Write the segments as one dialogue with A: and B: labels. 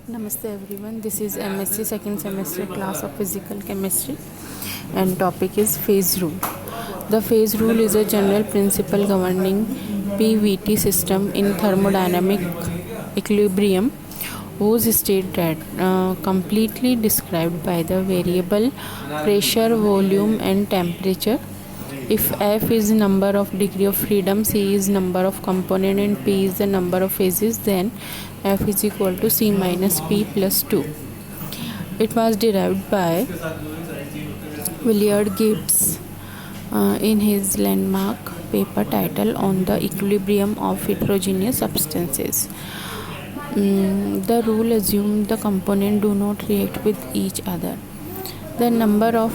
A: Namaste everyone. This is MSc second semester class of physical chemistry and topic is phase rule. The phase rule is a general principle governing PVT system in thermodynamic equilibrium whose state that completely described by the variable pressure, volume and temperature. If F is number of degree of freedom, C is number of component and P is the number of phases, then F is equal to C minus P plus 2. It was derived by Willard Gibbs in his landmark paper titled On the Equilibrium of Heterogeneous Substances. The rule assumes the components do not react with each other. The number of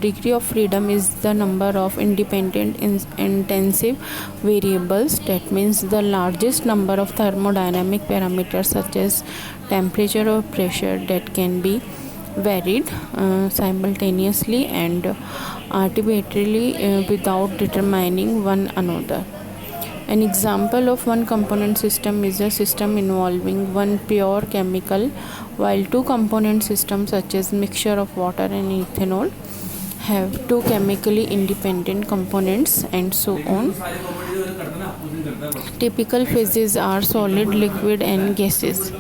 A: degree of freedom is the number of independent intensive variables. That means the largest number of thermodynamic parameters such as temperature or pressure that can be varied simultaneously and arbitrarily without determining one another. An example of one component system is a system involving one pure chemical, while two component systems such as mixture of water and ethanol have two chemically independent components, and so on. Typical phases are solid, liquid and gases.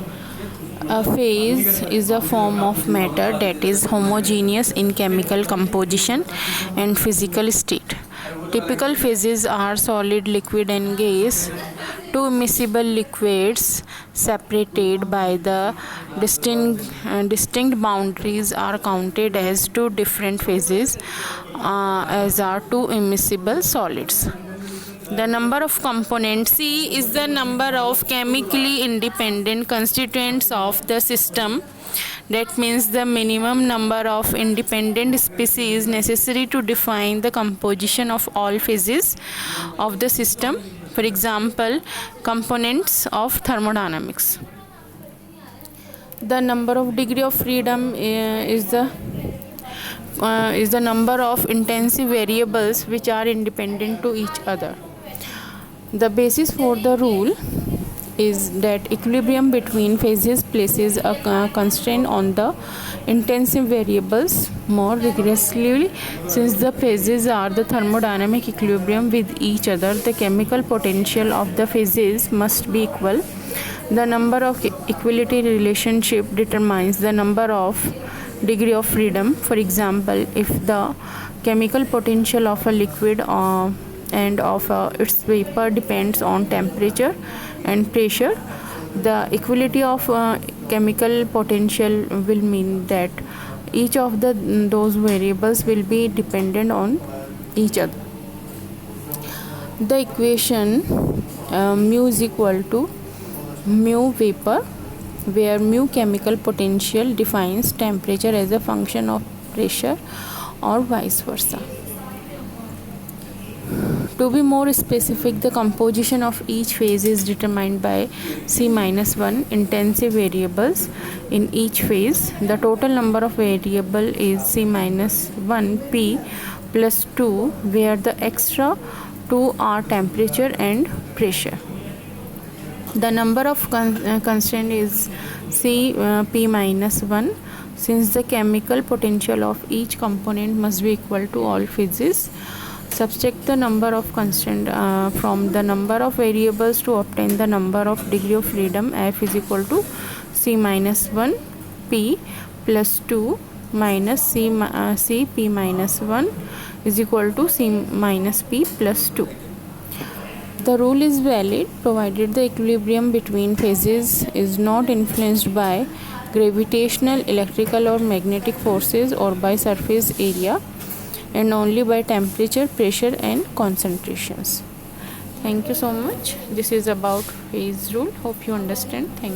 A: A phase is a form of matter that is homogeneous in chemical composition and physical state. Typical phases are solid, liquid and gas. Two immiscible liquids separated by the distinct boundaries are counted as two different phases, as are two immiscible solids. The number of components C is the number of chemically independent constituents of the system. That means the minimum number of independent species necessary to define the composition of all phases of the system. For example, components of thermodynamics. The number of degree of freedom is the number of intensive variables which are independent to each other. The basis for the rule is that equilibrium between phases places a constraint on the intensive variables more rigorously. Since the phases are the thermodynamic equilibrium with each other, the chemical potential of the phases must be equal. The number of equality relationship determines the number of degree of freedom. For example, if the chemical potential of a liquid and of its vapor depends on temperature and pressure, the equality of chemical potential will mean that each of those variables will be dependent on each other. The equation mu is equal to mu vapor, where mu chemical potential defines temperature as a function of pressure or vice versa. To be more specific, the composition of each phase is determined by C-1 intensive variables in each phase. The total number of variables is C-1 P plus 2, where the extra 2 are temperature and pressure. The number of constant is C P minus 1, since the chemical potential of each component must be equal to all phases. Subtract the number of constant from the number of variables to obtain the number of degree of freedom. F is equal to C minus 1 P plus 2 minus C P minus 1 is equal to C minus P plus 2. The rule is valid provided the equilibrium between phases is not influenced by gravitational, electrical or magnetic forces or by surface area, and only by temperature, pressure and concentrations. Thank you so much. This is about phase rule. Hope you understand. Thank you.